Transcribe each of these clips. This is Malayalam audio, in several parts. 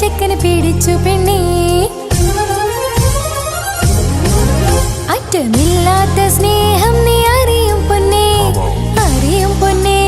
ചെക്കന് പിടിച്ചു പെണ്ണേ, അറ്റമില്ലാത്ത സ്നേഹം നീ അറിയും പൊന്നേ, അറിയും പൊന്നേ,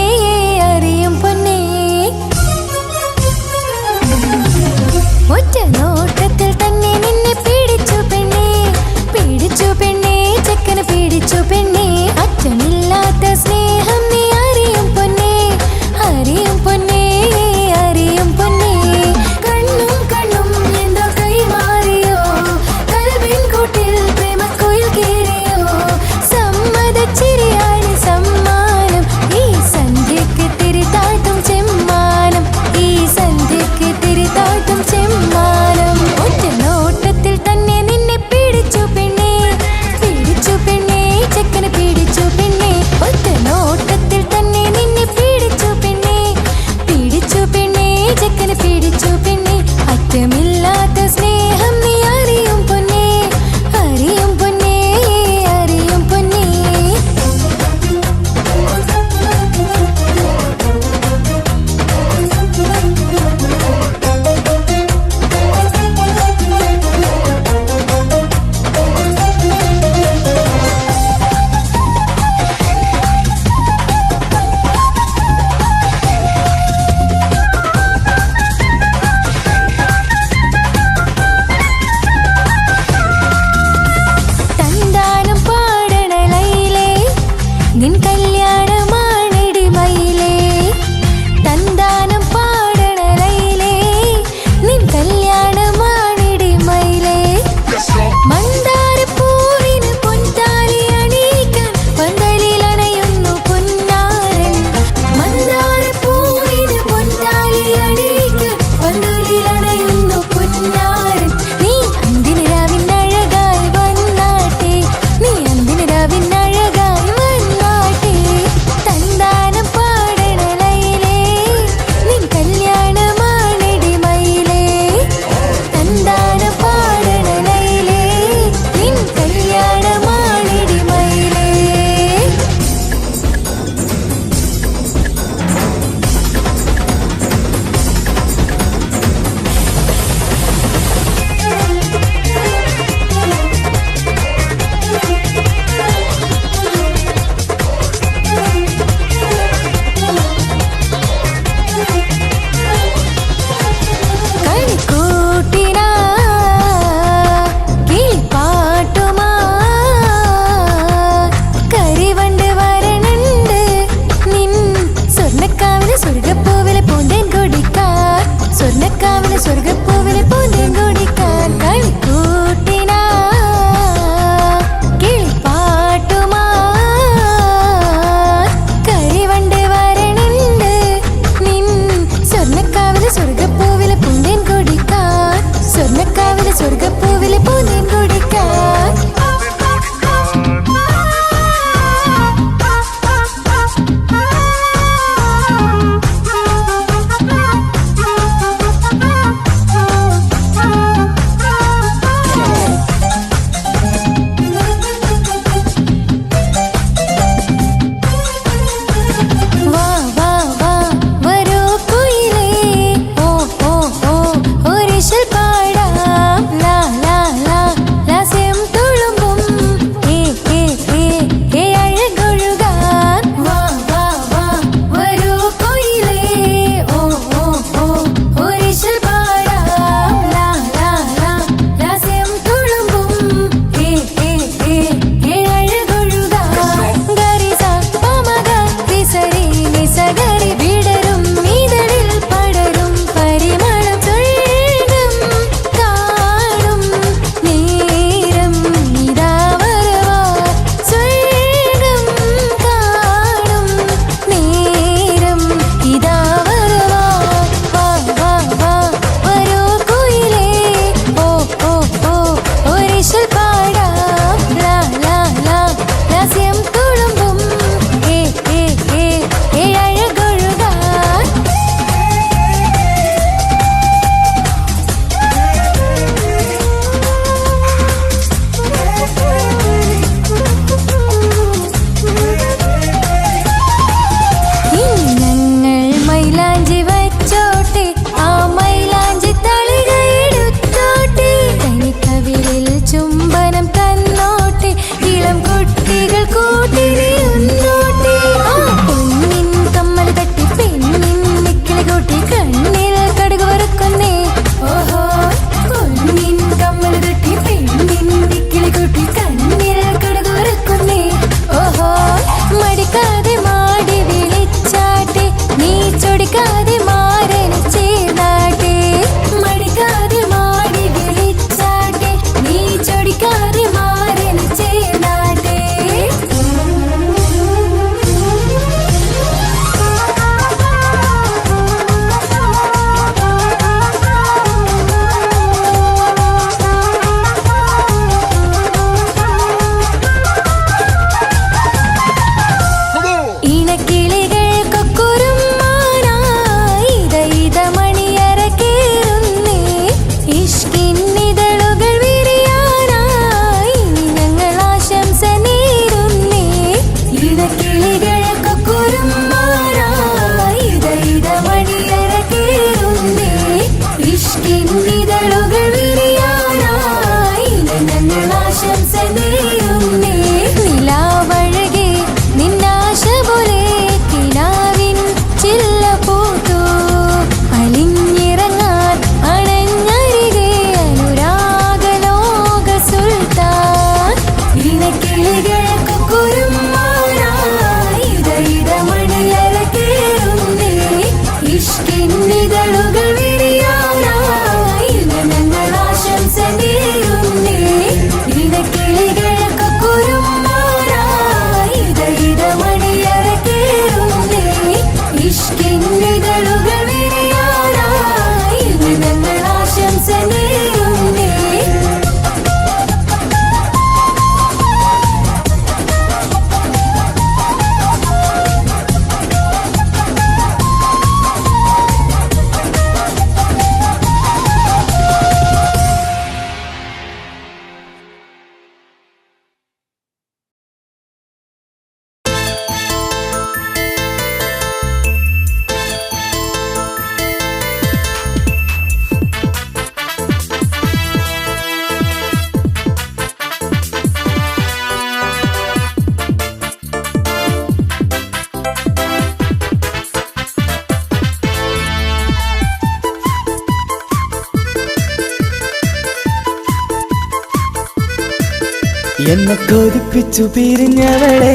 എന്നെ കൊതിപ്പിച്ചു പിരിഞ്ഞവളെ,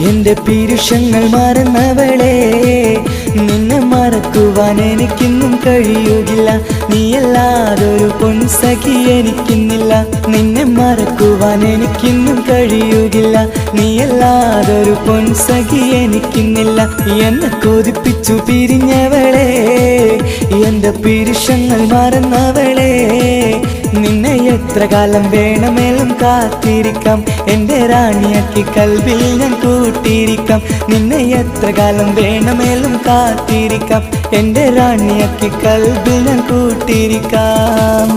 എന്റെ പീരുഷങ്ങൾ മറന്നവളെ, നിന്നെ മറക്കുവാൻ എനിക്കിന്നും കഴിയുകില്ല. നീയല്ലാതൊരു പൊൻസഖി എനിക്കിന്നില്ല. നിന്നെ മറക്കുവാൻ എനിക്കിന്നും കഴിയുകില്ല. നീയല്ലാതൊരു പൊൻസഖി എനിക്കിന്നില്ല. എന്നെ കൊതിപ്പിച്ചു പിരിഞ്ഞവളെ, എന്റെ പീരുഷങ്ങൾ മറന്നവളെ, നിന്നെ എത്ര കാലം വേണമെങ്കിലും കാത്തിരിക്കാം. എന്റെ റാണിയാക്കി കൽവിൽ ഞാൻ കൂട്ടിയിരിക്കാം. നിന്നെ എത്ര കാലം വേണമെങ്കിലും കാത്തിരിക്കാം. എന്റെ റാണിയാക്കി കൽവിൽ ഞാൻ കൂട്ടിയിരിക്കാം.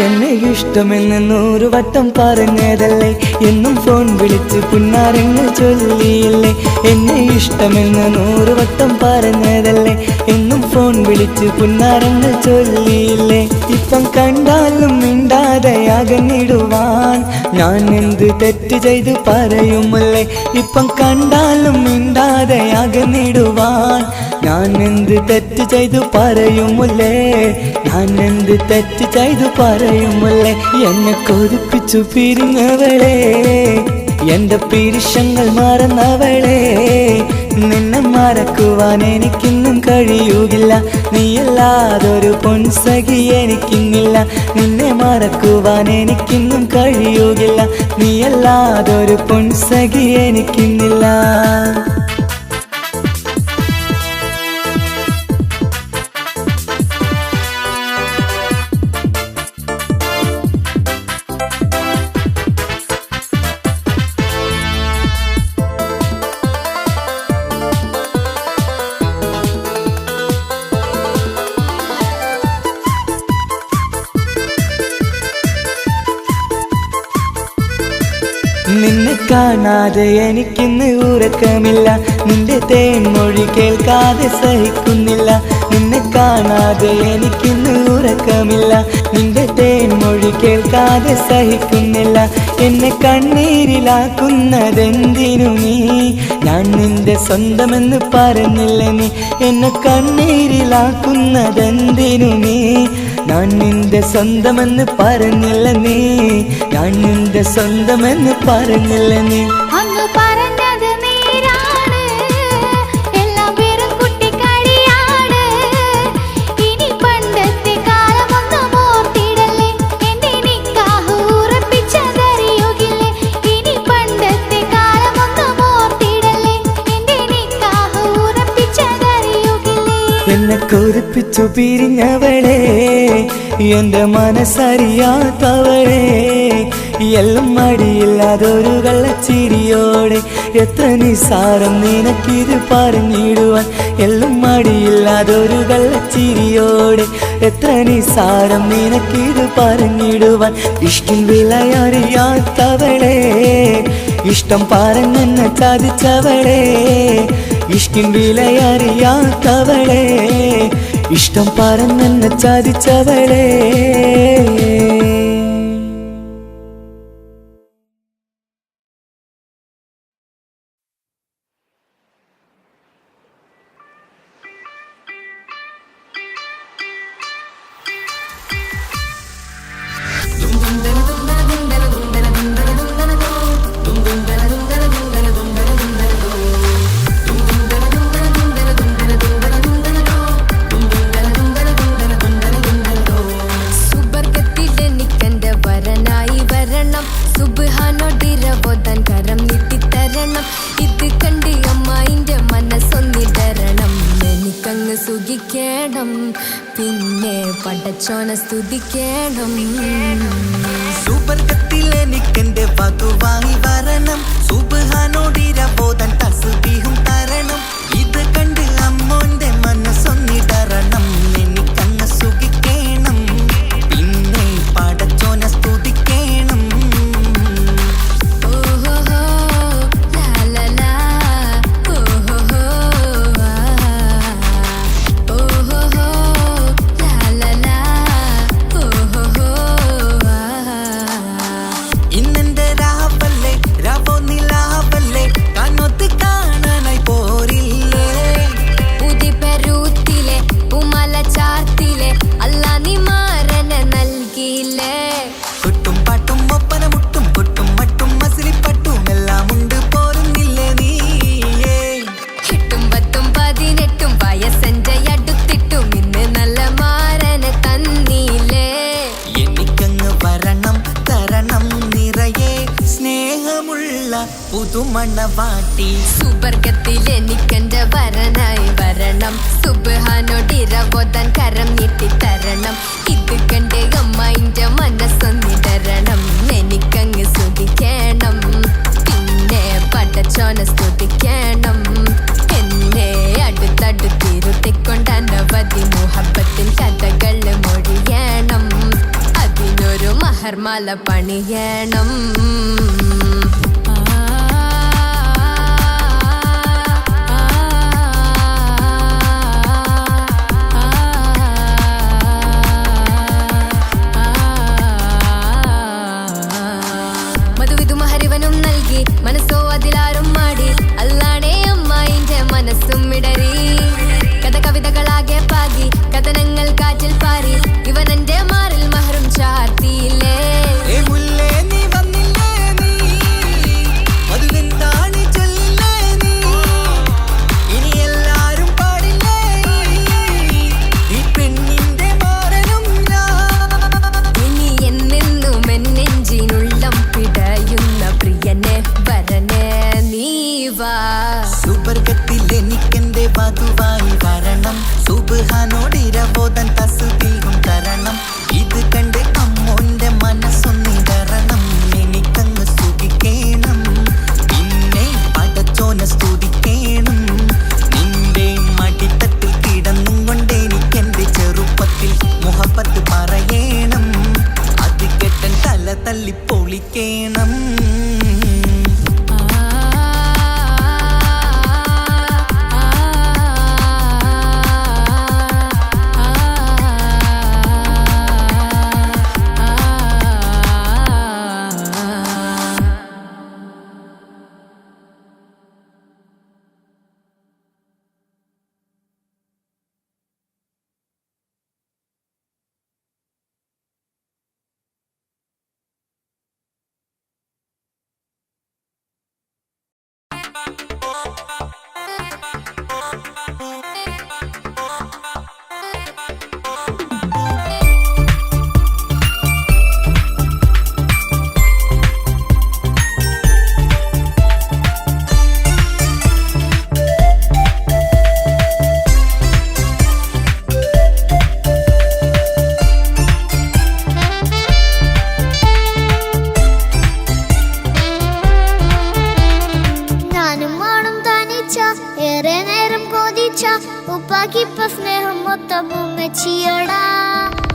എന്നെ ഇഷ്ടമെന്ന് 100 വട്ടം പറഞ്ഞതല്ലേ, എന്നും ഫോൺ വിളിച്ച് പുന്നാരങ്ങൾ ചൊല്ലിയില്ലേ. എന്നെ ഇഷ്ടമെന്ന് 100 വട്ടം പറഞ്ഞതല്ലേ, എന്നും ഫോൺ വിളിച്ച് പുന്നാരങ്ങൾ ചൊല്ലിയില്ലേ. ഇപ്പം കണ്ടാലും മിണ്ടാതെ അകന്നിടുവാൻ ഞാൻ എന്ത് തെറ്റ് ചെയ്ത് പറയുമല്ലേ. ഇപ്പം കണ്ടാലും മിണ്ടാതെ അകന്നിടുവാൻ ഞാൻ എന്ത് തെറ്റ് ചെയ്തു പറയുമല്ലേ. ഞാൻ എന്ത് തെറ്റ് ചെയ്തു പറയുമല്ലേ. എന്നെ കൊതിപ്പിച്ചു പിരിഞ്ഞവളെ, എന്റെ പീരുഷങ്ങൾ മറന്നവളെ, നിന്നെ മറക്കുവാൻ എനിക്കിന്നും കഴിയുകില്ല. നീയല്ലാതൊരു പൊൻസഖി എനിക്കിന്നില്ല. നിന്നെ മറക്കുവാൻ എനിക്കിന്നും കഴിയുകില്ല. നീയല്ലാതൊരു പൊൻസഖി എനിക്കിന്നില്ല. നിന്നെ കാണാതെ എനിക്കിന്ന് ഉറക്കമില്ല. നിന്റെ തേൻമൊഴി കേൾക്കാതെ സഹിക്കുന്നില്ല. നിന്നെ കാണാതെ എനിക്കിന്ന് ഉറക്കമില്ല. നിന്റെ തേൻമൊഴി കേൾക്കാതെ സഹിക്കുന്നില്ല. എന്നെ കണ്ണീരിലാക്കുന്നതെന്തിനു നീ? ഞാൻ നിന്റെ സ്വന്തമെന്ന് പറഞ്ഞില്ല നീ. എന്നെ കണ്ണീരിലാക്കുന്നതെന്തിനു നീ? ഞാൻ നിന്റെ സ്വന്തമെന്ന് പറഞ്ഞില്ല നീ. ഞാൻ നിന്റെ സ്വന്തമെന്ന് പറഞ്ഞില്ല നീ. അന്ന് പറഞ്ഞത് നേരാണ്, എല്ലാം വെറും കുട്ടിക്കളിയാണ്. ഇനി പണ്ടത്തെ കാലമൊന്നും ഓർത്തിടല്ലേ, എന്റെ നിക്കാഹ് ഉറപ്പിച്ചതറിയുകില്ലേ. ഇനി പണ്ടത്തെ കാലമൊന്നും ഓർത്തിടല്ലേ, എന്റെ നിക്കാഹ് ഉറപ്പിച്ചതറിയുകില്ലേ. എന്നെ കൊതിപ്പിച്ചു പിരിഞ്ഞവളെ, എന്റെ മനസ്സറിയാത്തവളെ, എല്ലാം മടിയില്ലാതൊരു കള്ളച്ചിരിയോടെ, എത്ര നിസാരം നിനക്കിത് പറഞ്ഞിടുവാൻ. എല്ലാം മടിയില്ലാതൊരു കള്ളച്ചിരിയോടെ, എത്ര നിസാരം നിനക്കിത് പറഞ്ഞിടുവാൻ. ഇഷ്കിൻ വിലയറിയാത്തവളെ, ഇഷ്ടം പറഞ്ഞെന്നെ ചതിച്ചവളെ. ഇഷ്കിൻ വിലയറിയാത്തവളെ, ഇഷ്ടം പറഞ്ഞെന്നെ ചതിച്ചവളെ. സുഖിക്കണം, പിന്നെ പടച്ചോന സ്തുതിക്കണം. സുബർഗത്തിലെനിക്കെന്റെ വധുവായി വരണം. സുബ്ഹാനോടിരബോധൻ തസ്ബീഹും തരണം. ഇത് കണ്ട് അമ്മോന്റെ മനസ്സൊന്നിടറണം. എനിക്കങ്ങ് സുഖിക്കണം, പിന്നെ പടച്ചോന സ്തുതിക്കണം. ഓഹോ ലാ ലാ ലാ പുതുമണവാട്ടി. സുബർഗത്തിൽ എനിക്കെന്റെ വരനായി വരണം, സുബ്ഹാനോടിരവോദാൻ കരം നീട്ടിത്തരണം. ഇത് കണ്ട് അമ്മയിന്റെ മനസ്സൊന്നിടരണം, എനിക്കങ്ങ് സ്തുതിക്കണം, പിന്നെ പടച്ചോനെ സ്തുതിക്കണം. എന്നെ അടുത്തടുത്തിരുത്തിക്കൊണ്ട് അനവധി മുഹബത്തിൻ കഥകൾ മൊഴിയണം, അതിനൊരു മഹർമാല പണിയണം. മധുവിധുമഹരിവനും നൽകി മനസ്സോ അതിലാരും മാടി, അല്ലാണേ അമ്മായിന്റെ മനസ്സും ഇടറി. കഥ കവിതകളാകെ പാകി, കഥനങ്ങൾ കാറ്റിൽ പാറി, ഇവനെന്റെ മാറിൽ മഹറും ചാർത്തിയില്ലേ. സുബർഗത്തിൽ എനിക്കെന്റെ വധുവായി വരണം, സുബ്ഹാനോടിരവോദാൻ തസ്ബീഹും തരണം. ഇത് കണ്ട് അമ്മോന്റെ മനസ്സൊന്നിടരണം, എനിക്കങ്ങ് സ്തുതിക്കണം, പിന്നെ പടച്ചോനെ സ്തുതിക്കണം. നിന്റെ മടിത്തട്ടിൽ കിടന്നും കൊണ്ട് എനിക്കെന്റെ ചെറുപ്പത്തിൽ മുഹബത്ത് പറയണം, അത് കെട്ടൻ തല തല്ലി പൊളിക്കണം.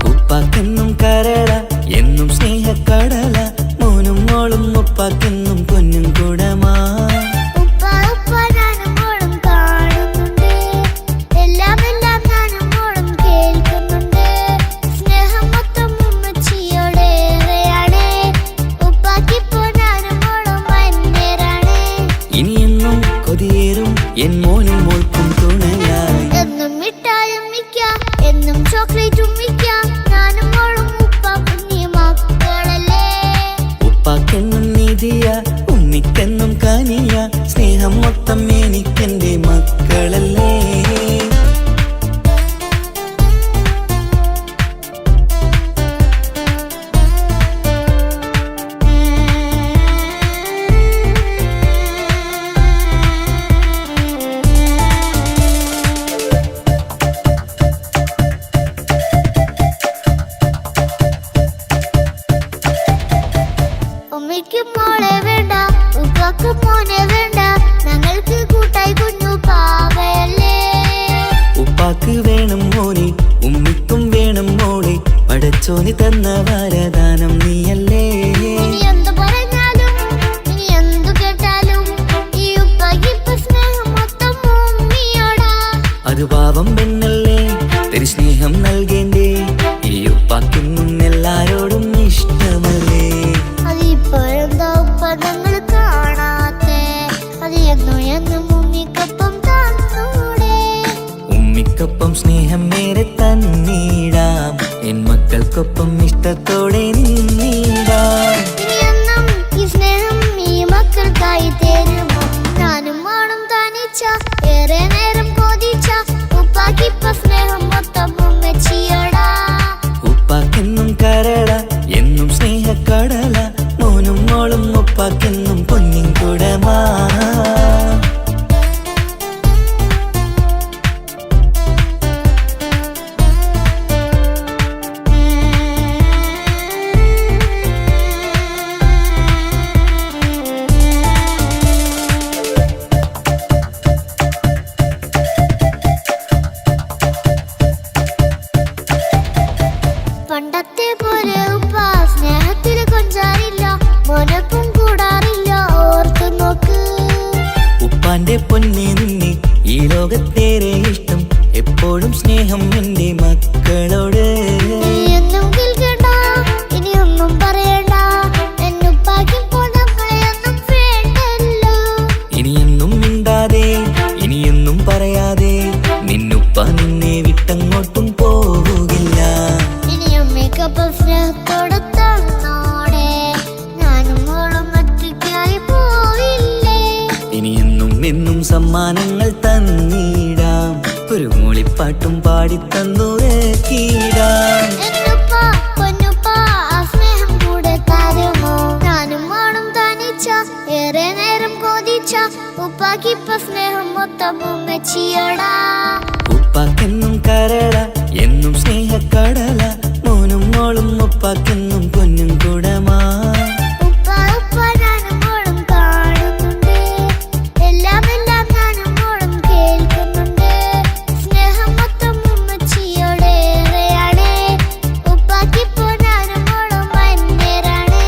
ഉപ്പാക്കെന്നും കരള എന്നും സ്നേഹക്കടല, മോനും മോളും ഉപ്പാക്കെന്നും പൊന്നും കുടമാ. ഇനിയെന്നും കൊതിയേറും എൻ മോനും മോൾക്കും തുണയായി, എന്നും മിഠായും മിക്കാം, എന്നും ചോക്ലേറ്റും മിക്കാം, ഞാനും മോളും ഉപ്പാക്കും നീ മക്കളല്ലേ. ഉപ്പാക്കെന്നും നീതിയ ഉമ്മിക്കെന്നും കനിയ, സ്നേഹം മൊത്തം എനിക്കെന്റെ മക്കളല്ലേ. ഉമ്മയ്ക്ക് മോളെ വേണ്ട, ഉപ്പാക്ക് മോനെ വേണ്ട, ഞങ്ങൾക്ക് കൂട്ടായി കുഞ്ഞു പാവയല്ലേ. ഉപ്പാക്ക് വേണം മോനെ, ഉമ്മിക്കും വേണം മോളെ, പടച്ചോന് തന്ന വരദാനം നീയല്ലേ. ഇനി എന്തു പറഞ്ഞാലും ഇനി എന്തു കേട്ടാലും ഈ ഉപ്പാക്ക് ഇപ്പൊ സ്നേഹം മൊത്തം ഉമ്മിയോടാ. അത് പാവം പെണ്ണല്ലേ, തിരു സ്നേഹം നൽകേണ്ടേ, ഈ ഉപ്പാക്കെന്നും എല്ലാരോടും ഇഷ്ടമല്ലേ. അതിപ്പോഴെന്താ ഉപ്പ ഞങ്ങൾ കാണാത്തെ, അത് എന്നും എന്നും ഉമ്മിക്കൊപ്പം തന്നൂടെ. ഉമ്മിക്കൊപ്പം സ്നേഹം നേരെ തന്നീടാം, എൻ മക്കൾക്കൊപ്പം ഇഷ്ടത്തോടെ നിന്നീടാം. ഇനിയെന്നും ഈ സ്നേഹം ഈ മക്കൾക്കായി തരുമോ, ഞാനും മോളും തനിച്ച ഏറെ നേരം കൊതിച്ച, ഉപ്പാക്കിപ്പ സ്നേഹം മൊത്തം ഉമ്മച്ചിയോടാ. ഉപ്പാക്കെന്നും കരള എന്നും സ്നേഹക്കടല, മോനും മോളും ഉപ്പാക്കെന്നും പൊന്നിൻ കുടമാ. സമ്മാനങ്ങൾ തന്നിടാം, ഒരു മൂളിപ്പാട്ടും പാടിത്തന്നുറക്കിടാം. ഏറെ നേരം കൊതിച്ച ഉപ്പാക്കിപ്പ സ്നേഹം മൊത്തം ഉമ്മച്ചിയോടാ. ഉപ്പാക്കെന്നും കരള എന്നും സ്നേഹക്കടല, മോനും മോളും ഉപ്പാക്കെന്നും പൊന്നും കുടമാ. ഉപ്പ ഉപ്പ ഞാനും മോളും കാണുന്നുണ്ട്, എല്ലാം എല്ലാം ഞാനും മോളും കേൾക്കുന്നുണ്ട്. സ്നേഹം മൊത്തം ഉമ്മച്ചിയോടേറെയാണ്, ഉപ്പാക്കിപ്പോ ഞാനും മോളും വന്നേരാണ്.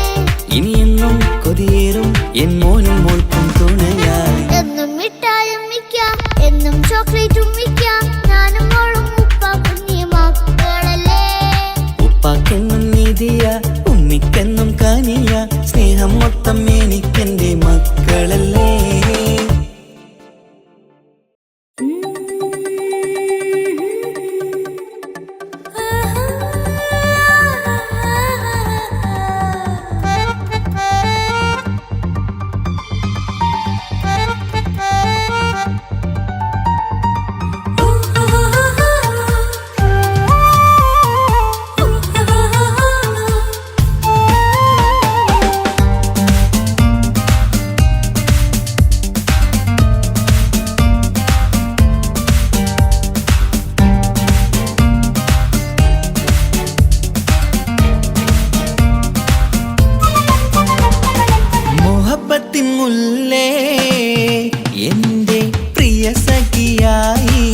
ഇനിയെന്നും കൊതിയേറും എൻ മോനും മോൾക്കും തുണയായി. എന്നും മിഠായും മിക്കാം, എന്നും ചോക്ലേറ്റും മിക്കാം, ഞാനും മോളും ഉപ്പ കുഞ്ഞി മക്കളല്ലേ. ഉപ്പാക്കെന്നും നിധിയ ഉമ്മിക്കെന്നും കനിയ, സ്നേഹം മൊത്തം എനിക്കെന്റെ മക്കളല്ലേ. മുല്ലേ എന്റെ പ്രിയ സഖിയായി,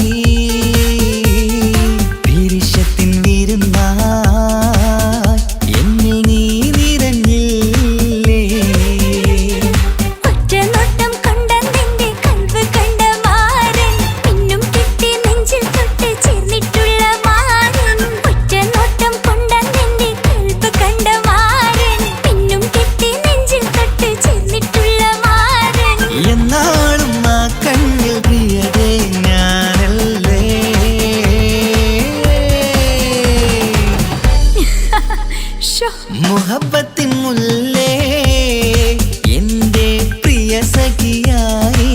പിരിശത്തിൻ വിരുന്നായി എന്നിൽ നീ നിറഞ്ഞില്ലേ. ഒറ്റനോട്ടം കൊണ്ടെന്റെ കൽവ് കണ്ട മാരൻ, പിന്നും കിട്ടി നെഞ്ചിൽ തൊട്ട് ചേർന്നിട്ടുള്ള മാരൻ. ഒറ്റനോട്ടം കൊണ്ടെന്റെ കൽവ് കണ്ട മാരൻ, പിന്നും കിട്ടി നെഞ്ചിൽ തൊട്ട് ചേർന്നിട്ടുള്ള മാരൻ. എന്നാളും ആ കണ്ണിൽ പ്രിയതേ ഞാനല്ലേ. മുഹബത്തിൻ മുല്ലേ എന്റെ പ്രിയ സഖിയായി,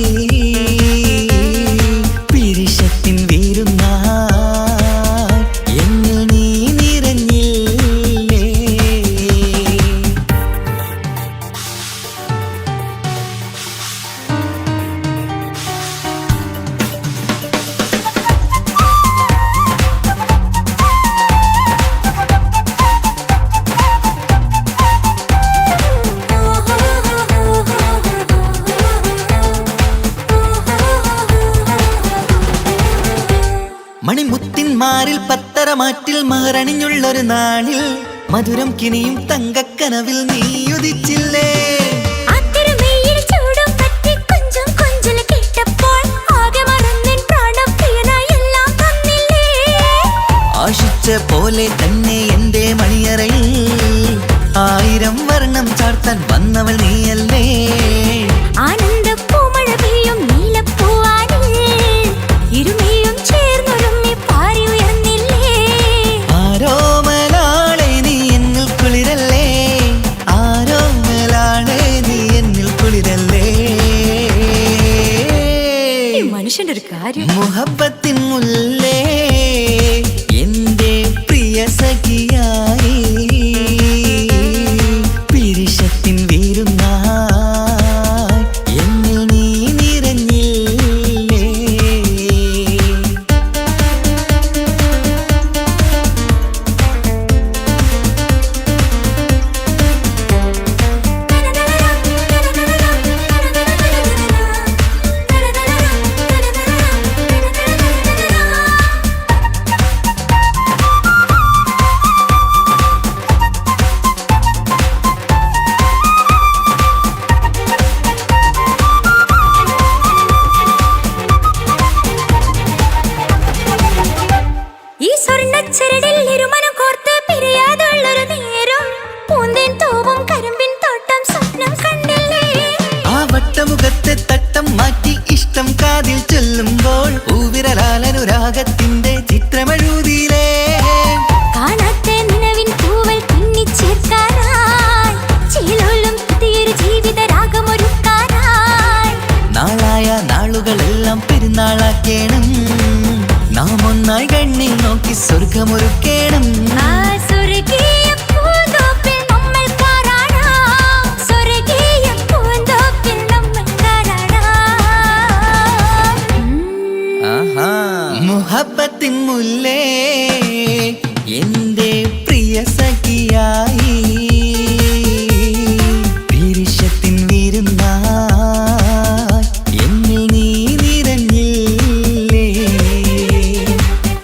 പിരിശത്തിൻ വിരുന്നായി എന്നിൽ നീ നിറഞ്ഞില്ലേ. മണിമുത്തിന്മാരിൽ പത്തരമാറ്റിൽ മഹറണിഞ്ഞുള്ളൊരു നാളിൽ, മധുരം കിനിയും തങ്കക്കനവിൽ നീ ഉദിച്ചില്ലേ. ആശിച്ച പോലെ തന്നെ എന്റെ മണിയറയിൽ 1000 വർണ്ണം ചാർത്താൻ വന്നവൾ നീയല്ലേ. ആനന്ദപ്പൂമഴ പെയ്യും നീലപ്പൂവാനിൽ ഇരുമയും ചേർന്നൊരുമ്മി പാറി ഉയർന്നില്ലേ. ആരോമലാളെ നീ എന്നിൽ കുളിരല്ലേ, ആരോമലാളെ നീ എന്നിൽ കുളിരല്ലേ. മനുഷ്യന്റെ ഒരു കാര്യം. മുഹബത്തിൻ മുല്ലേ എന്റെ പ്രിയ സഖിയായി, പിരിശത്തിൻ വിരുന്നായി സ്വർഗമൊരുക്കേണം. മുഹബ്ബത്തിൻ മുല്ലേ എന്റെ പ്രിയ സഖിയായി പിരിശത്തിൻ വിരുന്നായി എന്നിൽ നീ നിറഞ്ഞില്ലേ.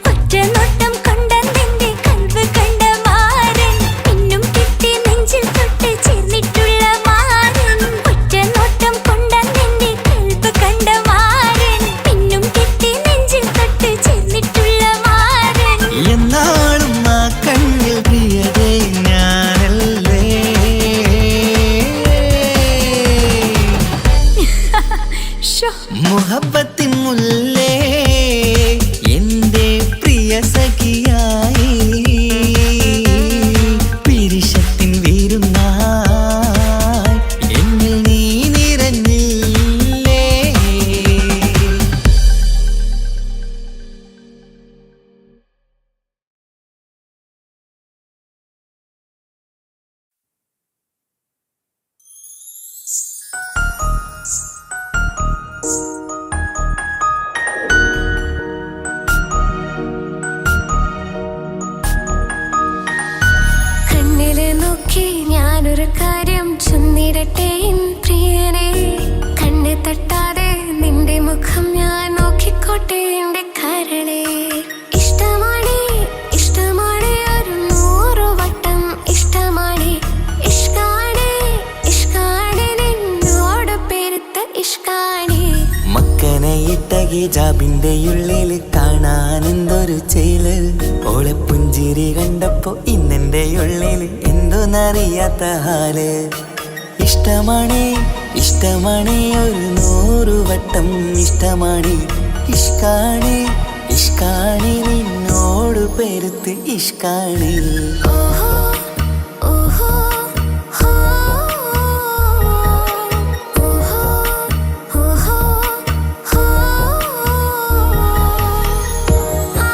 ഒറ്റനോട്ടം കൊണ്ട നിന്റെ കൽവ് കണ്ട മാരൻ പിന്നും കിട്ടി നെഞ്ചിൽ തൊട്ട് ചേർന്നിട്ടുള്ള മാരൻ. ഒറ്റനോട്ടം കൊണ്ട നിന്റെ കൽവ് കണ്ട മാരൻ പിന്നും കിട്ടി നെഞ്ചിൽ തൊട്ട് ചേർന്നിട്ടുള്ള മാരൻ. എന്നാളും ആ കണ്ണിൽ പ്രിയതേ ഞാനല്ലേ. മുഹബ്ബത്തിൻ മുല്ലേ എന്റെ പ്രിയ സഖിയായി പിരിശത്തിൻ വിരുന്നായി എന്നിൽ നീ നിറഞ്ഞില്ലേ. കണ്ണിലെ നോക്കി ഞാനൊരു കാര്യം ചൊന്നിടട്ടെ എൻ പ്രിയനെ. കണ്ണ് തട്ടാതെ നിന്റെ മുഖം ഞാൻ നോക്കിക്കോട്ടെ എന്റെ കരളെ. ഇഷ്ടമാണ് ഇഷ്ടമാണ് ഒരു 100 വട്ടം ഇഷ്ടമാണ്. ഇഷ്കാണ് ഇഷ്കാണ് നിന്നോട് പെരുത്ത ഇഷ്കാണ്. മക്കനയിട്ട ഹിജാബിന്റെ ഉള്ളിൽ കാണാൻ എന്തൊരു ചേല്. ഓളെ പുഞ്ചിരി കണ്ടപ്പോ ഇന്നെന്റെ ഉള്ളിൽ എന്തോന്നറിയാത്ത ഹാല്. ഇഷ്ടമാണ് ഇഷ്ടമാണ് ഒരു 100 വട്ടം ഇഷ്ടമാണ്. ഇഷ്കാണ് ഇഷ്കാണ് നിന്നോട് പെരുത്ത് ഇഷ്കാണ്. ഓഹോ ഓഹോ ഹോ ഓഹോ ഓഹോ ഹോ ആ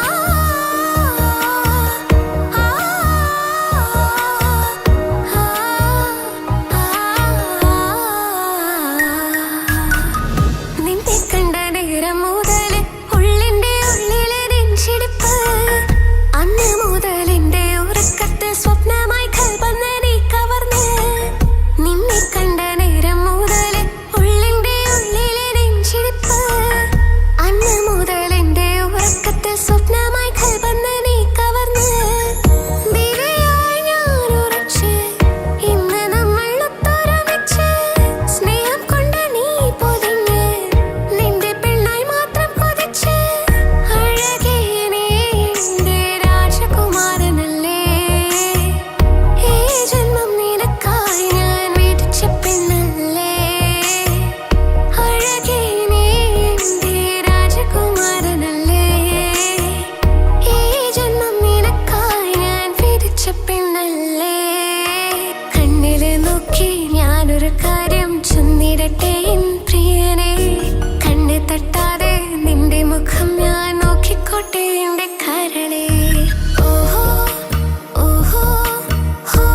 നിന്റെ കണ്ട നേരം മുതൽ ഉള്ളിന്റെ ഉള്ളിലെ നെഞ്ചിടിപ്പ്. അന്ന് മുതൽ എന്റെ ഉറക്കത്തിൽ സ്വപ്നമായി കൽപ്പന നീ കവർന്ന്. നിന്നെ കണ്ട നേരം മുതൽ ഉള്ളിന്റെ ഉള്ളിലെ നെഞ്ചിടിപ്പ്. അന്ന് മുതൽ എന്റെ ഉറക്കത്തിൽ സ്വപ്നമായി കൽപ്പന നീ കവർന്ന്. ദിവ്യയായി ഞാൻ ഉറച്ച് ഇന്ന് നമ്മൾ ഒത്തൊരുമിച്ച്. സ്നേഹം കൊണ്ട് നീ പൊതിഞ്ഞ് നിന്റെ പെണ്ണായി മാത്രം കൊതിച്ച്. അഴകേ നീ എന്റെ രാജകുമാരനല്ലേ. ഈ ജന്മം നിനക്കായി ഞാൻ വിധിച്ച പെണ്ണല്ലേ. അഴകേ നീ എന്റെ രാജകുമാരനല്ലേ. ഈ ജന്മം നിനക്കായി ഞാൻ വിധിച്ച പെണ്ണല്ലേ. കണ്ണിലെ നോക്കി ഞാനൊരു കാര്യം ചൊന്നിടട്ടെ എൻ പ്രിയനെ. കണ്ണ് തട്ടാതെ നിന്റെ മുഖം ഞാൻ നോക്കിക്കോട്ടെ എന്റെ കരളെ. ഓഹോ ഓഹോ ഹോ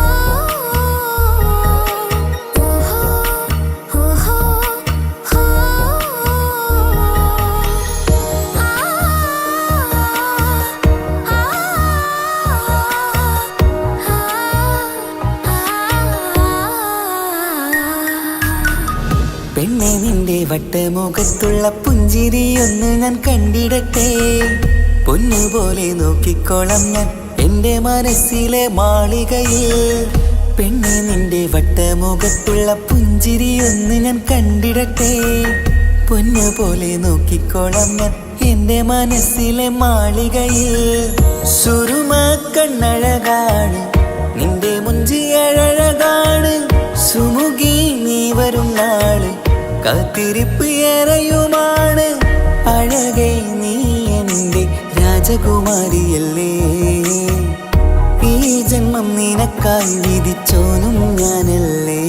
ഓഹോ ഓഹോ ഹോ ആ പെണ്ണെ നിന്റെ വട്ടമുഖത്തുള്ള പുഞ്ചിരിയൊന്ന് ഞാൻ കണ്ടിടട്ടെ. പൊന്നുപോലെ നോക്കിക്കോളം ഞാൻ എന്റെ മനസ്സിലെ മാളികയിൽ. പെണ്ണെ നിന്റെ വട്ടമുഖത്തുള്ള പുഞ്ചിരിയൊന്ന് ഞാൻ കണ്ടിടട്ടെ. പൊന്നുപോലെ നോക്കിക്കോളം ഞാൻ എന്റെ മനസ്സിലെ മാളികയിൽ. സുറുമ കണ്ണഴകാണ് നിന്റെ മുഞ്ചി അഴകാണ്. സുമുഖി നീ വരും നാള് കാത്തിരിപ്പ് ഏറെയുമാണ്. അഴകേ നീ എന്റെ രാജകുമാരിയല്ലേ. ഈ ജന്മം നിനക്കായി വിധിച്ചോനും ഞാനല്ലേ.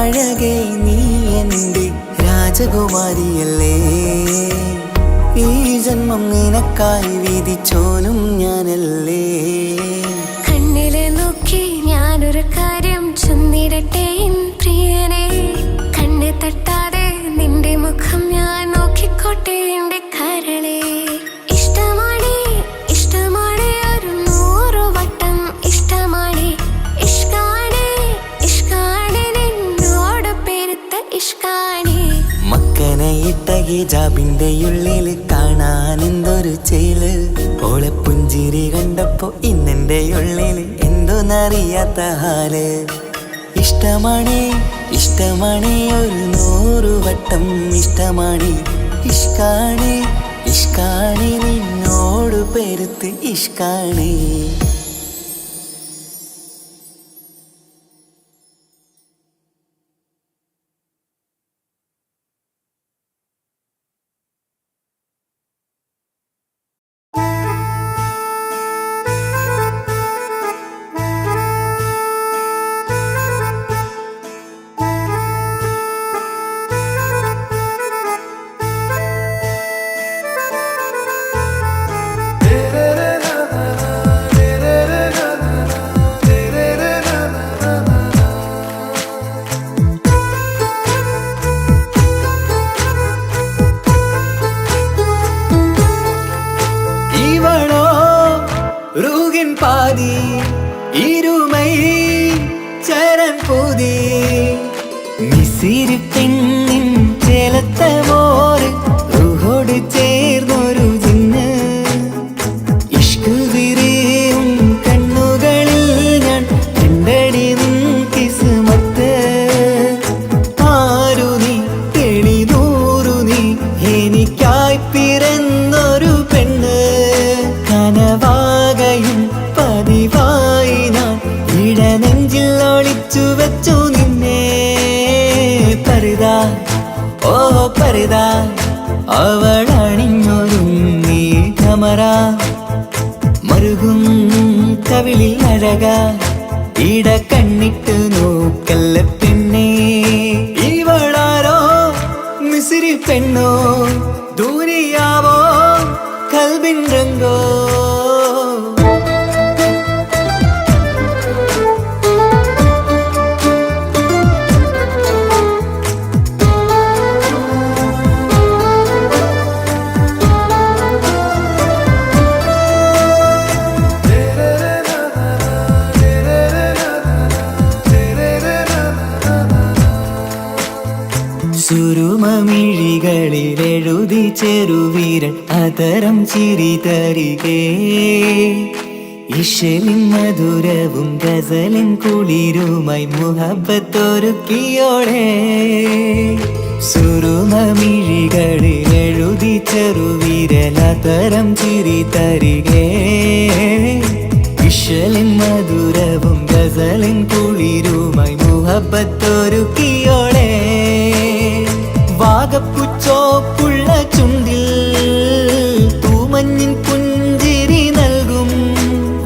അഴകേ നീ എന്റെ രാജകുമാരിയല്ലേ. ഈ ജന്മം ജന്മം നിനക്കായി വിധിച്ചോനും ഞാനല്ലേ. കണ്ണിലെ നോക്കി ഞാനൊരു കാര്യം ചൊന്നിടട്ടെ പ്രിയനെ, കണ്ണ് തട്ടാതെ നിന്റെ മുഖം ഞാൻ നോക്കിക്കോട്ടെ എന്റെ കരളെ. ഇഷ്ടമാണ് ഇഷ്ടമാണ് ഒരു 100 വട്ടം ഇഷ്ടമാണ്, ഇഷ്കാണ് ഇഷ്കാണ് നിന്നോട് പെരുത്ത ഇഷ്കാണ്. മക്കനയിട്ട ഹിജാബിന്റെ ഉള്ളിൽ കാണാൻ എന്തൊരു ചേല്, ഓളെ പുഞ്ചിരി കണ്ടപ്പോ ഇന്നെന്റെ ഉള്ളിൽ എന്തോന്നറിയാത്ത ഹാല്. ഇഷ്ടമാണ് ഇഷ്ടമാണ് ഒരു 100 വട്ടം ഇഷ്ടമാണ്, ഇഷ്കാണ് ഇഷ്കാണ് നിന്നോട് പെരുത്ത് ഇഷ്കാണ്. ൂകിൻ പാതി ഇരുമൈ ചരൻ പൂതി മിസിരി പെണ്ണിൻ ചേലത്ത മോറ് റൂഹോട് ചേർന്നൊരു ജിന്ന്. ഇഷ്ക് വിരിയും കണ്ണുകളിൽ ഞാൻ കണ്ടടി കിസ്മത്ത്. ആരു നീ തെളിനൂറു നീ എനിക്കായി പിറന്നൊരു പെണ്ണ്. കനവാകയും പതിവായി ഞാൻ ഇടനെഞ്ചിൽ ഒളിച്ചു വെച്ചു നിന്നെ. പരിതാ ഓ പരിതാ അവളണിഞ്ഞൊരുങ്ങി കമറ, മറുകും കവിളിൽ അഴക ഇട കണ്ണിട്ട് നോക്കല്ല പെണ്ണേ. ഇവളാരോ മിസിരി പെണ്ണോ, ദൂരിയാവോ കൽബിൻ രംഗോ. സുരുമമിഴികളിൽ എഴുതി ചെറുവീരൻ അതരം ചിരി തരികേ. ഇശലിൻ മധുരവും ഗസലിൻ കുളിരുമായി മുഹബത്തൊരുക്കിയോടെ. സുരുമമിഴികളിൽ എഴുതി ചെറുവീരൻ അതരം ചിരി തരികേ. ഇശലിൻ മധുരവും ഗസലിൻ കുളിരുമായി മുഹബത്തൊരുക്കിയോടെ. വാഗപ്പുച്ചോപ്പുള്ള ചുണ്ടിൽ തൂമഞ്ഞിൻ പുഞ്ചിരി നൽകും.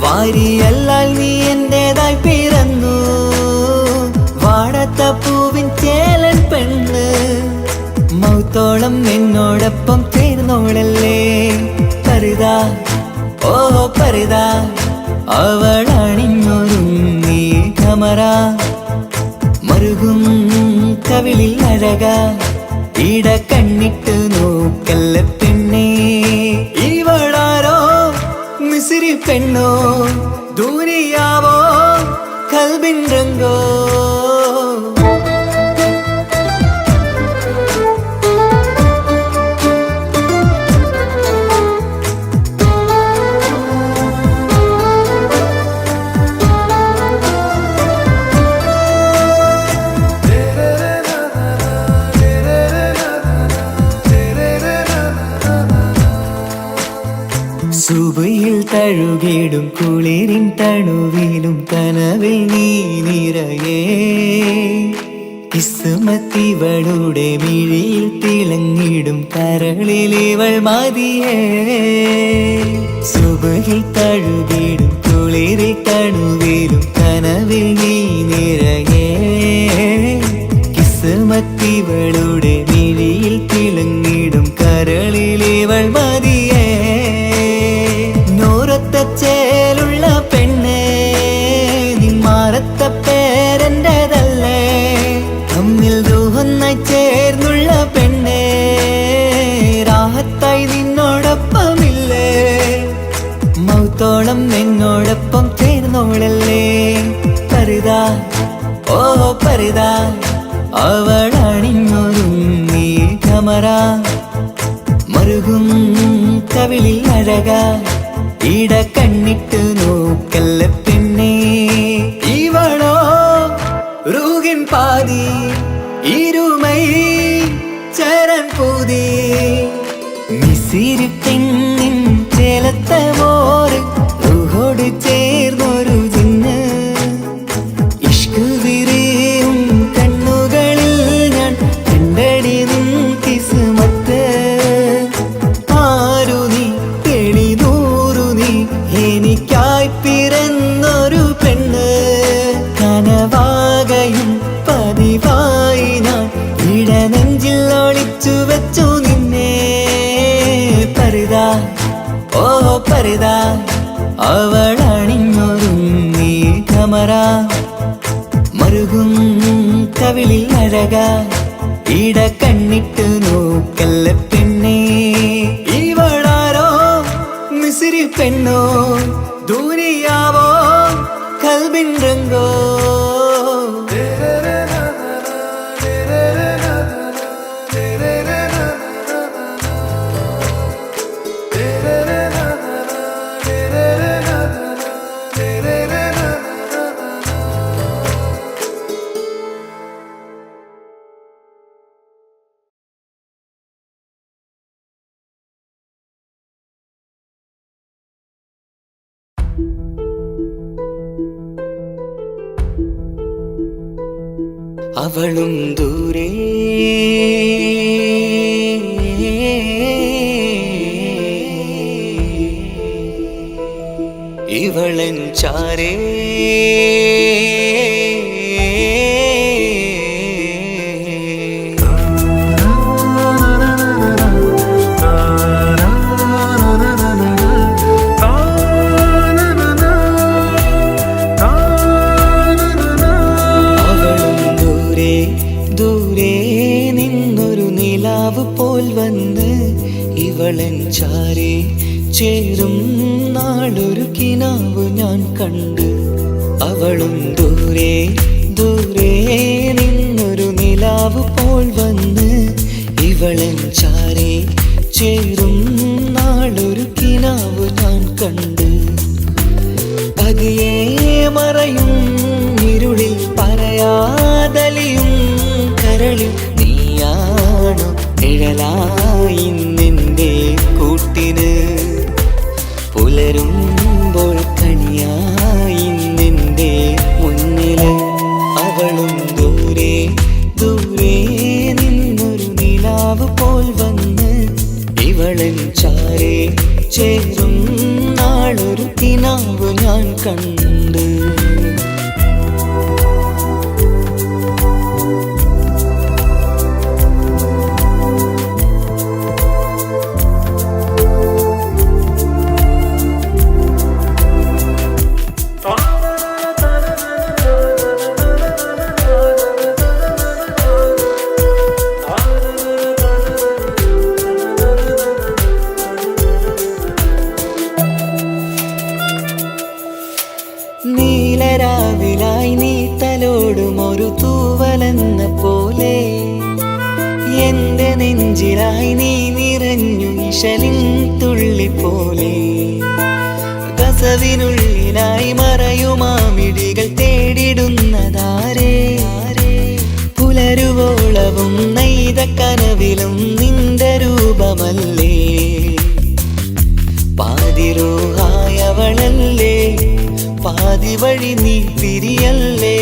വാരിയല്ലാൽ നീ എന്റേതായി പിറന്നു, വാടത്ത പൂവിൻ ചേലൻ പെണ്ണ്. മൗത്തോളം എന്നോടൊപ്പം ചേർന്നോളല്ലേ. പരിതാ ഓ പരിതാ അവളണിഞ്ഞൊരുങ്ങി കമറ, മറുകും കവിളിൽ അഴക ഇട കണ്ണിട്ട് നോക്കല്ല പെണ്ണേ. ഇവളാരോ മിസിരി പെണ്ണോ, ദൂരിയാവോ കൽബിൻ രംഗോ. സുബയിൽ തഴുകിടും കുളിരിൻ തണുവിലും കനവിൽ നീ നിറയേ. കിസ്മത്തിവളുടെ മിഴിയിൽ തിളങ്ങിടും കരളിലിവൾ മതിയേ. സുബയിൽ തഴുകിടും കുളിരിൻ തണുവിലും കനവിൽ നീ നിറയേ. കിസ്മത്തിവളുടെ മിഴിയിൽ തിളങ്ങിടും കരളിലിവൾ മതിയേ. എന്നോടൊപ്പം ചേർന്നോളല്ലേ പരിതാ ഓ പരിതാ അവളണിഞ്ഞൊരുങ്ങി കമറ മറുകും കവിളിൽ അഴക ഇട കണ്ണിട്ട് നോക്കല്ല പെണ്ണേ ഇവളോ റൂകിൻ പാതി ഇരുമൈ ചരൻ പൂതി മിസിരി പെണ്ണിൻ ചേലത്ത മോറ് റൂഹോട് ചേർന്നൊരു ജിന്ന് ഇഷ്ക് വിരിയും കണ്ണുകളിൽ ഞാൻ കണ്ടടി നിൻ കിസ്മത്ത് ആരു നീ തെളിനൂറു നീ എനിക്കായി പിറന്നൊരു പെണ്ണ് കനവാകയും പതിവായി ഞാൻ ഇടനെഞ്ചിൽ ഒളിച്ചു വെച്ചു നിന്നെ പരിതാ ഓ പരിതാ അവളണിഞ്ഞൊരുങ്ങി കമറ മറുകും കവിളിൽ അഴക ഇട കണ്ണിട്ട് നോക്കല്ല പെണ്ണേ ഇവളാരോ മിസിരി പെണ്ണോ ദൂരിയാവോ കൽബിൻ രംഗോ അവളും ദൂരെ ഇവളൻ ചാരേ പോൽ വന്ന് ഇവളൻ ചാരേ ചേരും നാളൊരു കിനാവ് ഞാൻ കണ്ട് അവളും ദൂരെ ദൂരെ നിന്നൊരു നിലാവ് പോൽ വന്ന് ഇവളൻ ചാരേ ചേരും നാളൊരു കിനാവ് ഞാൻ കണ്ട് പതിയെ മറയും ഇരുളിൽ പറയാതലിയും കരളിൽ നീയാണു നിഴലായി നിന്റെ കൂട്ടിന് പുലരുമ്പോൾ കണിയായി നിന്റെ മുന്നില് അവളും ദൂരെ ദൂരെ നിന്നൊരു നിലാവ് പോൽ വന്ന് ഇവളൻ ചാരേ ചേരും നാളൊരു കിനാവ് ഞാൻ കണ്ട് നീലരാവിലായി നീ തലോടും ഒരു തൂവലെന്ന പോലെ എന്റെ നെഞ്ചിലായി നീ നിറഞ്ഞു ഇശലിൻ തുള്ളി പോലെ കസവിനുള്ളിലായി മറയുമാമിടികൾ തേടിടുന്നതാരേ പുലരുവോളവും നെയ്ത കനവിലും നിന്റെ രൂപമല്ലേ പാതിരൂഹായവളല്ലേ പാതി വഴി നീ പിരിയല്ലേ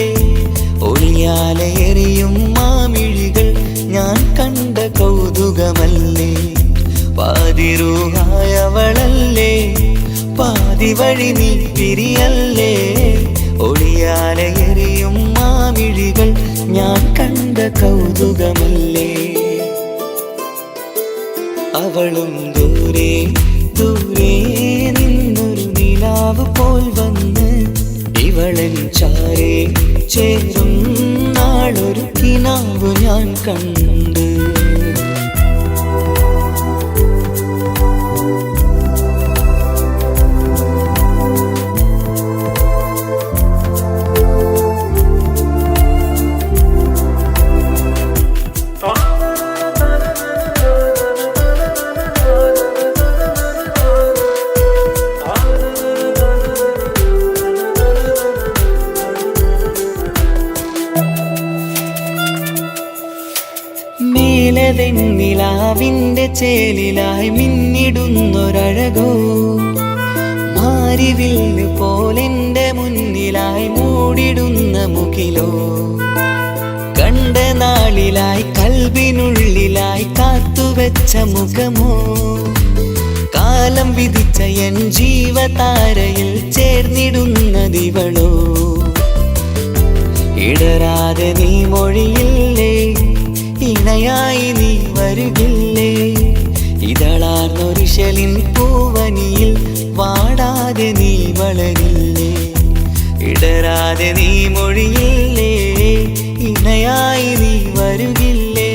ഒളിയാലേറിയും മാമിഴികൾ ഞാൻ കണ്ട കൗതുകമല്ലേ പാതിരൂഹായവളല്ലേ പാതി വഴി നീ പിരിയല്ലേ ഒളിയാലേറിയും മാമിഴികൾ ഞാൻ കണ്ട കൗതുകമല്ലേ അവളും ദൂരെ ദൂരെ നിന്നൊരു നിലാവ് പോൽ വന്ന് ഇവളൻ ചാരേ ചേരും നാളൊരു കിനാവ് ഞാൻ കണ്ട് വാവിന്റെ ചേലിലായി മിന്നിടുന്നൊരഴകോ, മാരിവില്ല് പോലെന്റെ മുന്നിലായി മൂടിടുന്ന മുകിലോ, കണ്ട നാളിലായി കൽബിനുള്ളിലായി കാത്തുവെച്ച മുഖമോ, കാലം വിധിച്ച എൻ ജീവതാരയിൽ ചേർന്നിടുന്നതിവളോ. ഇടരാതെ നീ മൊഴിയില്ലേ, ഇണയായി നീ വരുകില്ലേ, ഇതളാർന്നൊരിശലിൻ പൂവനിയിൽ വാടാതെ നീ വളരില്ലേ. ഇടരാതെ നീ മൊഴിയില്ലേ, ഇണയായി നീ വരുകില്ലേ,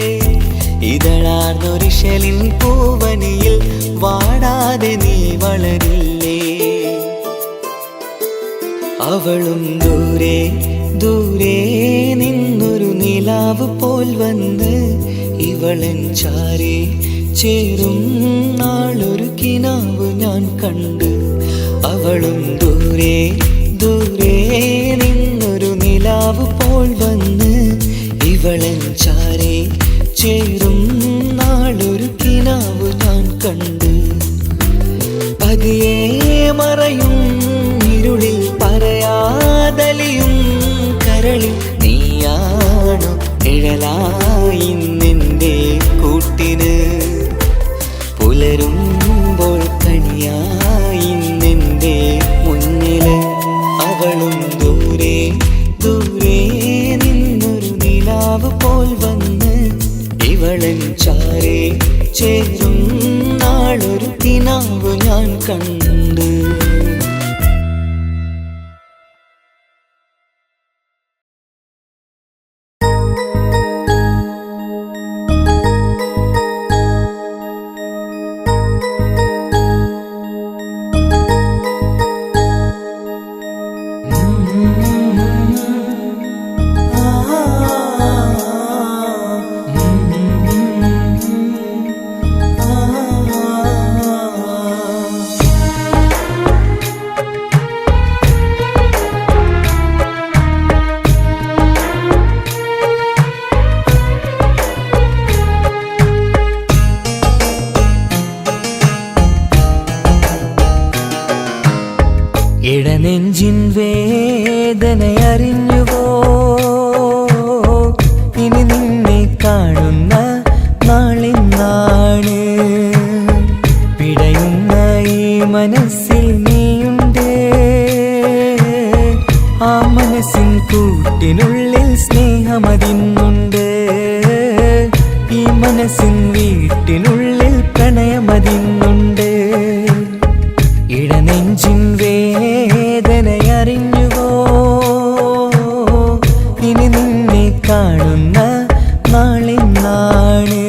ഇതളാർന്നൊരിശലിൻ പൂവനിയിൽ വാടാതെ നീ വളരില്ലേ. അവളും ദൂരെ ദൂരെ നിന്നൊരു നിലാവ് പോൽ വന്ന് ഇവളൻ ചാരെ ചേരും നാളൊരു കിനാവ് ഞാൻ കണ്ട്. അവളും ദൂരെ ദൂരെ നിന്നൊരു നിലാവ് പോൽ വന്ന് ഇവളൻ ചാരെ ചേരും നാളൊരു കിനാവ് ഞാൻ കണ്ട്. പതിയെ മറയും ഇരുളിൽ പറയാതലിയും കരളിൽ നീയാണു നിഴലായി നിന്റെ കൂട്ടിന്, പുലരുമ്പോൾ കണിയായി നിന്റെ മുന്നില്. അവളും ദൂരെ ദൂരെ നിന്നൊരു നിലാവ് പോൽ വന്ന് ഇവളൻ ചാരെ ചേരും നാളൊരു കിനാവ് ഞാൻ കണ്ട്. ഇടനെഞ്ചിൻ വേദനയറിഞ്ഞുവോ, ഇനി നിന്നെ കാണുന്ന നാളിന്നാണ്. പിടയുന്ന ഈ മനസ്സിൽ നീയുണ്ട്, ആ മനസ്സിൻ കൂട്ടിനുള്ളിൽ സ്നേഹമതിന്നുണ്ട്. ഈ മനസ്സിൻ വീട്ടിനുള്ളിൽ പ്രണയമതിന്നുണ്ട്. ഇടനെഞ്ചിൻ വേദനയറിഞ്ഞുവോ, ഇനി നിന്നെ കാണുന്ന നാളിന്നാണ്.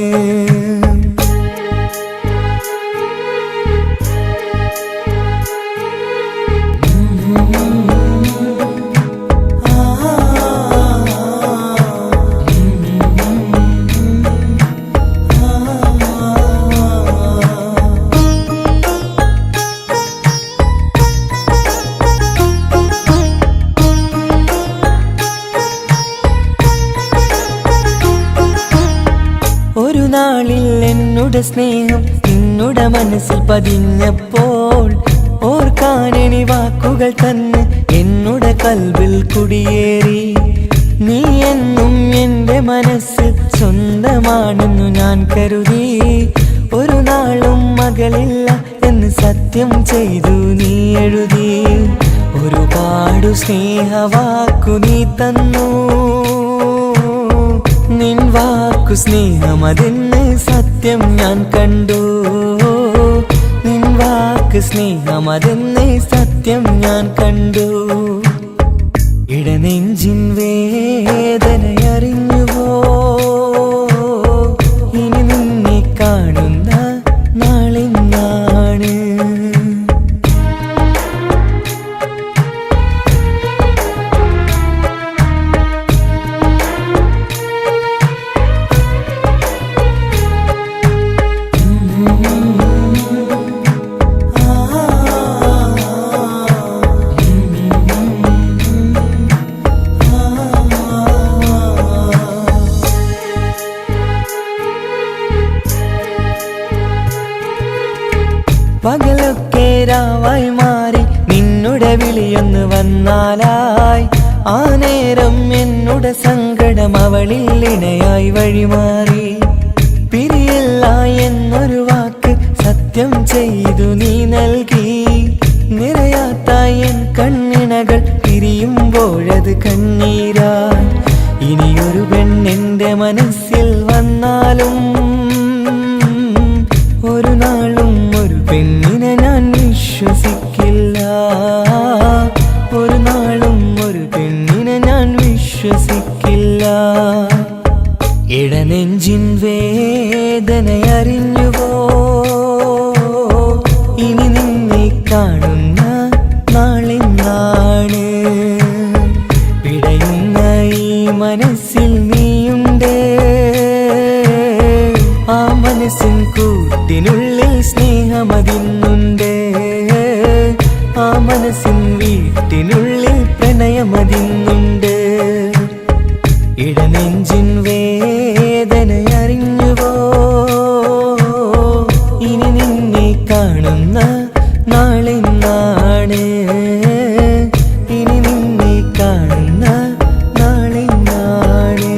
ഒരു നാളിൽ എന്നുടെ സ്നേഹം നിന്നുടെ മനസ്സിൽ പതിഞ്ഞപ്പോൾ ഓർക്കാനെനി വാക്കുകൾ തന്നെ എന്നുടെ കൽബിൽ കുടിയേറി. നീ എന്നും എൻ്റെ മനസ്സിൽ സ്വന്തമാണെന്നു ഞാൻ കരുതി. ഒരു നാളും മകളില്ല എന്ന് സത്യം ചെയ്തു നീ എഴുതി. ഒരുപാടു സ്നേഹവാക്കു നീ തന്നു, നിൻ വാക്കു സ്നേഹമതെന്ന് സത്യം ഞാൻ കണ്ടു. നിൻ വാക്ക് സ്നേഹമതെന്ന് സത്യം ഞാൻ കണ്ടു. ഇടനെഞ്ചിൻ വേദനയറിഞ്ഞുവോ, ഇനി നിന്നെ കാണുന്ന നാളിന്നാണ്. വിളിയൊന്ന് വന്നാലായി ആ നേരം എന്നുടെ സങ്കടം അവളിൽ ഇണയായി വഴിമാറി. പിരിയില്ല എന്നൊരു വാക്ക് സത്യം ചെയ്തു നീ നൽകി. നിറയാത്ത എൻ കണ്ണിണകൾ പിരിയുമ്പോഴത് കണ്ണീരായി. ഇനിയൊരു പെണ്ണെന്റെ മനസ്സിൽ വന്നാലും ഒരു നാളും ഒരു പെണ്ണിനെ ഞാൻ വിശ്വസിക്കില്ല. ഒരു നാളും ഒരു പെണ്ണിനെ ഞാൻ വിശ്വസിക്കില്ല. ഇടനെഞ്ചിൻ വേദനയറിഞ്ഞുവോ? ഇനി നിന്നെ കാണുന്ന നാളെന്നാണ്. പിടയുന്ന ഈ മനസ്സിൽ നീയുണ്ട്. ആ മനസ്സിൻ കൂട്ടിനുള്ളിൽ സ്നേഹമതിന്നുണ്ട്. ആ മനസ്സിൻ വീട്ടിനുള്ളിൽ പ്രണയമതിന്നുണ്ട്. ഇടനെഞ്ചിൻ വേദനയറിഞ്ഞുവോ? ഇനി നിന്നെ കാണുന്ന നാളെന്നാണ്. ഇനി നിന്നെ കാണുന്ന നാളെന്നാണ്.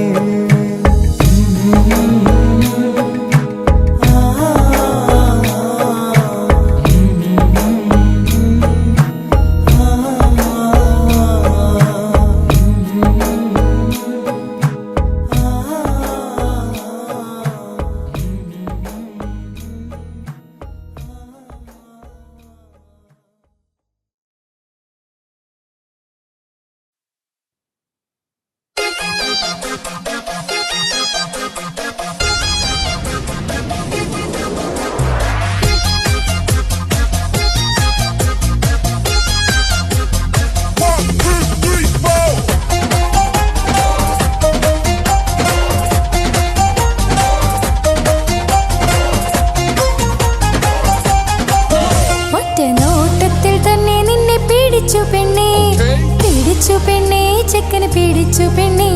പിടിച്ചു പെണ്ണേ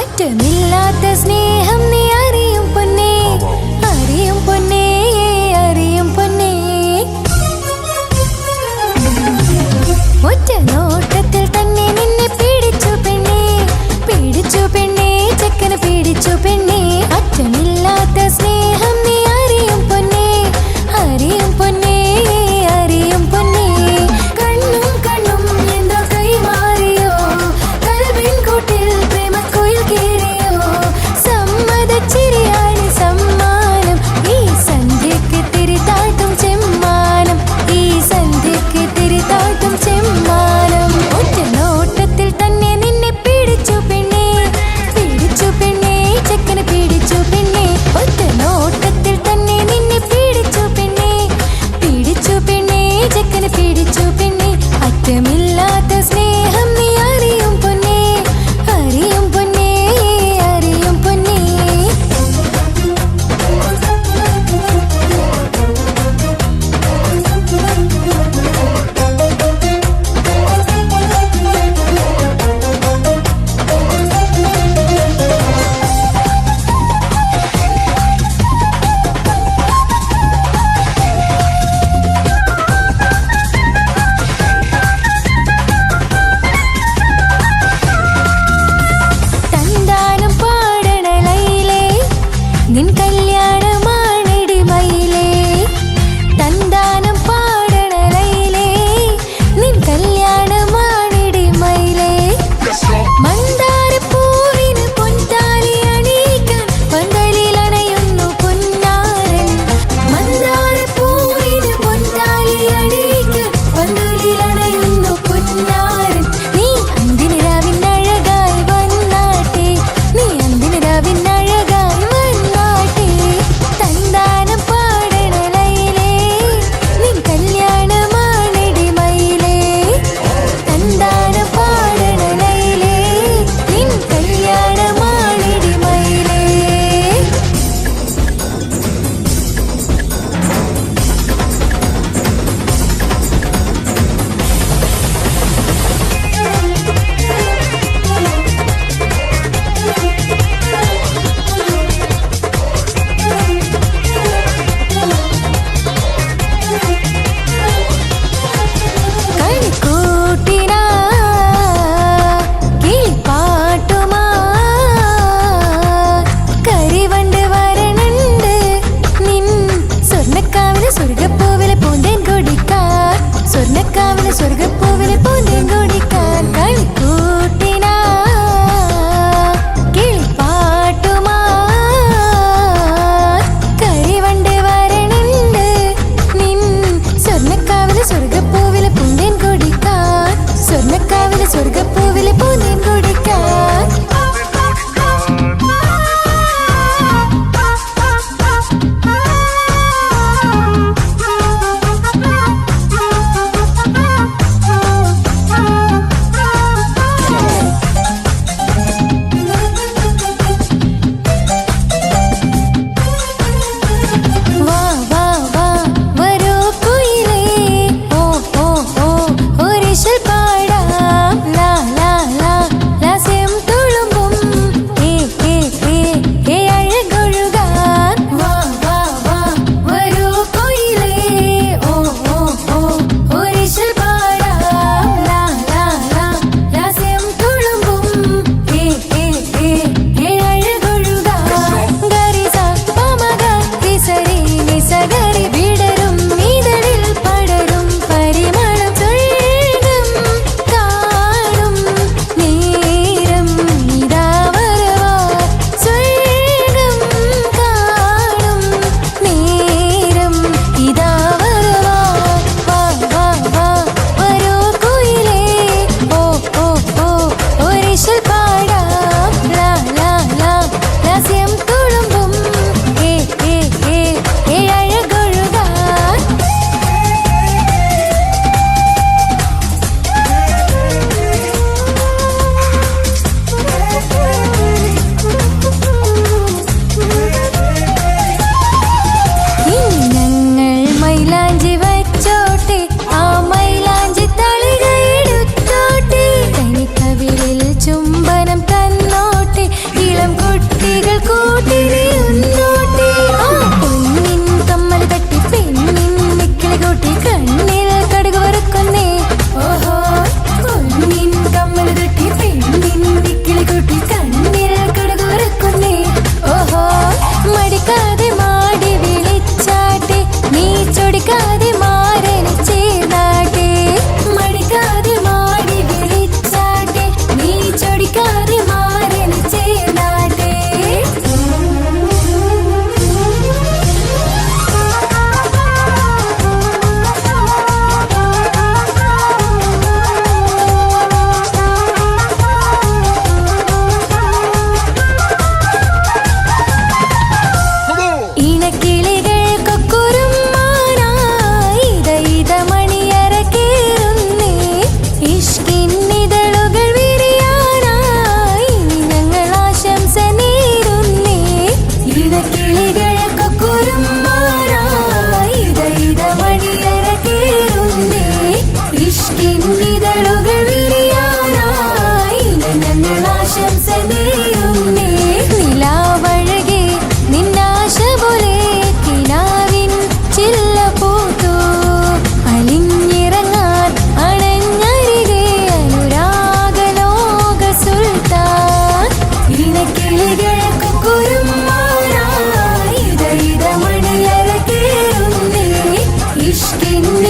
അറ്റമില്ലാത്ത സ്നേഹം നീ അറിയും പൊന്നേ അറിയും പൊന്നേ അറിയും പൊന്നേ ഒറ്റ നോട്ടത്തിൽ തന്നെ നിന്നെ പിടിച്ചു പെണ്ണേ ചെക്കന് പിടിച്ചു പെണ്ണേ അറ്റമില്ലാത്ത സ്നേഹം നീ അറിയും പൊന്നേ അറിയും പൊന്നേ അറിയും പൊന്നേ കണ്ണും എന്തോ കൈമാറിയോ കൽവിൻ കൂട്ടിൽ പ്രേമക്കുയിൽ കേറിയോ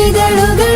ഇതളുകൾ